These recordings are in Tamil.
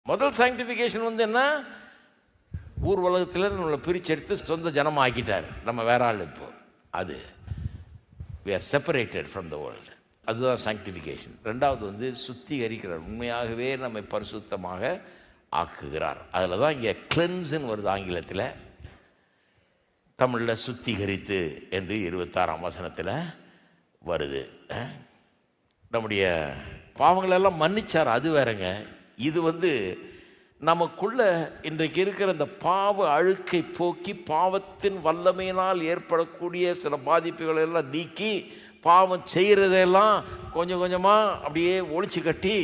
முதல் சாங்டிஃபிகேஷன் வந்து என்ன? ஊர் உலகத்தில் நம்மளை பிரிச்செடுத்து சொந்த ஜனமாக ஆக்கிட்டார். நம்ம வேற ஆள். இப்போ அது we are separated from the world. அதுதான் சாங்டிஃபிகேஷன். ரெண்டாவது வந்து சுத்திகரிக்கிறார். உண்மையாகவே நம்மை பரிசுத்தமாக ஆக்குகிறார். அதில் தான் இங்கே கிளென்ஸ்ன்னு வருது ஆங்கிலத்தில். தமிழில் சுத்திகரித்து என்று 26ஆம் வசனத்தில் வருது. நம்முடைய பாவங்களெல்லாம் மன்னிச்சார், அது வேறங்க. இது வந்து நமக்குள்ள இன்றைக்கு இருக்கிற இந்த பாவ அழுக்கை போக்கி பாவத்தின் வல்லமையினால் ஏற்படக்கூடிய சில பாதிப்புகளை எல்லாம் நீக்கி பாவம் செய்கிறதெல்லாம் கொஞ்சம் கொஞ்சமாக அப்படியே ஒழிச்சு கட்டி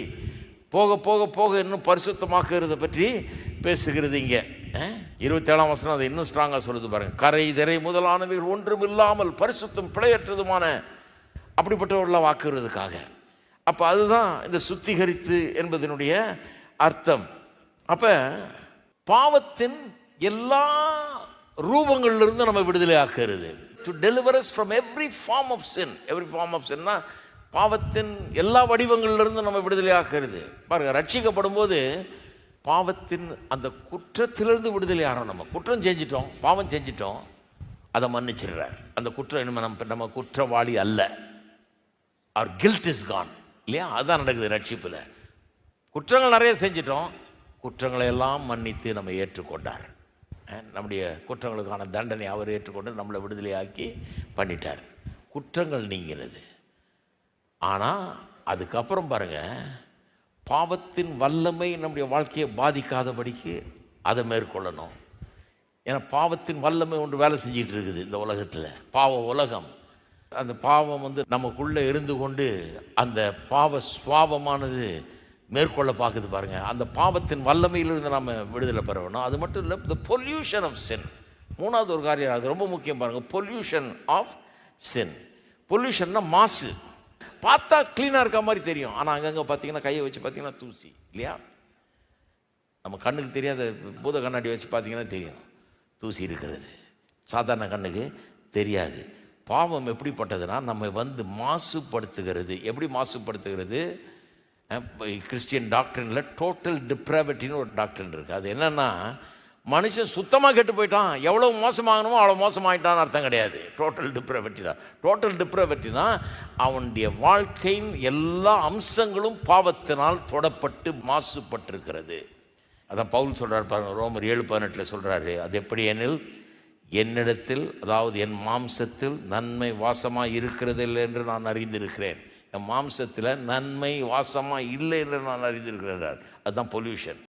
போக போக போக இன்னும் பரிசுத்தமாக்குறத பற்றி பேசுகிறது இங்கே. 27ஆம் வசனம் அதை இன்னும் ஸ்ட்ராங்காக சொல்லுது பாருங்க. கரை திரை முதலானவைகள் ஒன்றும் இல்லாமல் பரிசுத்தம் பிழையற்றதுமான அப்படிப்பட்டவர்களாக வாக்குறதுக்காக. அப்போ அதுதான் இந்த சுத்திகரித்து என்பதனுடைய அர்த்தம். அப்போ பாவத்தின் எல்லா ரூபங்களிலிருந்து நம்ம விடுதலை ஆக்குறது. To deliver us from every form of sin. every form of sin பாவத்தின் எல்லா வடிவங்களிலிருந்து நம்ம விடுதலை ஆக்குறது. பாருங்க, ரட்சிக்கப்படும் போது பாவத்தின் அந்த குற்றத்திலிருந்து விடுதலை ஆகிறோம். நம்ம குற்றம் செஞ்சிட்டோம், பாவம் செஞ்சிட்டோம், அதை மன்னிச்சிடுறார். அந்த குற்றம் இனிமேல் நம்ம குற்றவாளி அல்ல. அவர் கில்ட் இஸ் கான் இல்லையா? அதுதான் நடக்குது ரட்சிப்பில். குற்றங்கள் நிறைய செஞ்சிட்டோம், குற்றங்களை எல்லாம் மன்னித்து நம்ம ஏற்றுக்கொண்டார். நம்முடைய குற்றங்களுக்கான தண்டனை அவர் ஏற்றுக்கொண்டு நம்மளை விடுதலையாக்கி பண்ணிட்டார். குற்றங்கள் நீங்கிறது. ஆனால் அதுக்கப்புறம் பாருங்கள், பாவத்தின் வல்லமை நம்முடைய வாழ்க்கையை பாதிக்காதபடிக்கு அதை மேற்கொள்ளணும். ஏன்னா பாவத்தின் வல்லமை ஒன்று வேலை செஞ்சிட்டு இருக்குது இந்த உலகத்தில். பாவ உலகம். அந்த பாவம் வந்து நமக்குள்ளே இருந்து கொண்டு அந்த பாவ சுவாபமானது மேற்கொள்ள பார்க்குது பாருங்க. அந்த பாவத்தின் வல்லமையிலிருந்து நம்ம விடுதலை பெற வேணும். அது மட்டும் இல்லை, த பொல்யூஷன் ஆஃப் சின். மூணாவது ஒரு காரியம், அது ரொம்ப முக்கியம் பாருங்கள். பொல்யூஷன் ஆஃப் சின். பொல்யூஷன்னா மாசு. பார்த்தா க்ளீனாக இருக்க மாதிரி தெரியும், ஆனால் அங்கங்கே பார்த்தீங்கன்னா கையை வச்சு பார்த்தீங்கன்னா தூசி இல்லையா? நம்ம கண்ணுக்கு தெரியாத பூத கண்ணாடி வச்சு பார்த்தீங்கன்னா தெரியும் தூசி இருக்கிறது. சாதாரண கண்ணுக்கு தெரியாது. பாவம் எப்படிப்பட்டதுன்னா நம்ம வந்து மாசுபடுத்துகிறது. எப்படி மாசுபடுத்துகிறது? கிறிஸ்டியன் டாக்டரினில் டோட்டல் டிப்ராவிட்டின்னு ஒரு டாக்டரின் இருக்குது. அது என்னென்னா, மனுஷன் சுத்தமாக கெட்டு போயிட்டான், எவ்வளோ மோசமாகணுமோ அவ்வளோ மோசமாகிட்டான்னு அர்த்தம் கிடையாது. டோட்டல் டிப்ராவிட்டி தான். டோட்டல் டிப்ராவிட்டினா அவனுடைய வாழ்க்கையின் எல்லா அம்சங்களும் பாவத்தினால் தொடப்பட்டு மாசுபட்டிருக்கிறது. அதான் பவுல் சொல்கிறார் பாருங்கள், ரோமர் 7:18 சொல்கிறாரு. அது எப்படி எனில், என்னிடத்தில், அதாவது என் மாம்சத்தில் நன்மை வாசமாக இருக்கிறதில்லை என்று நான் அறிந்திருக்கிறேன். என் மாம்சத்தில் நன்மை வாசமாக இல்லை என்று நான் அறிந்திருக்கிறேன். அதுதான் பொல்யூஷன்.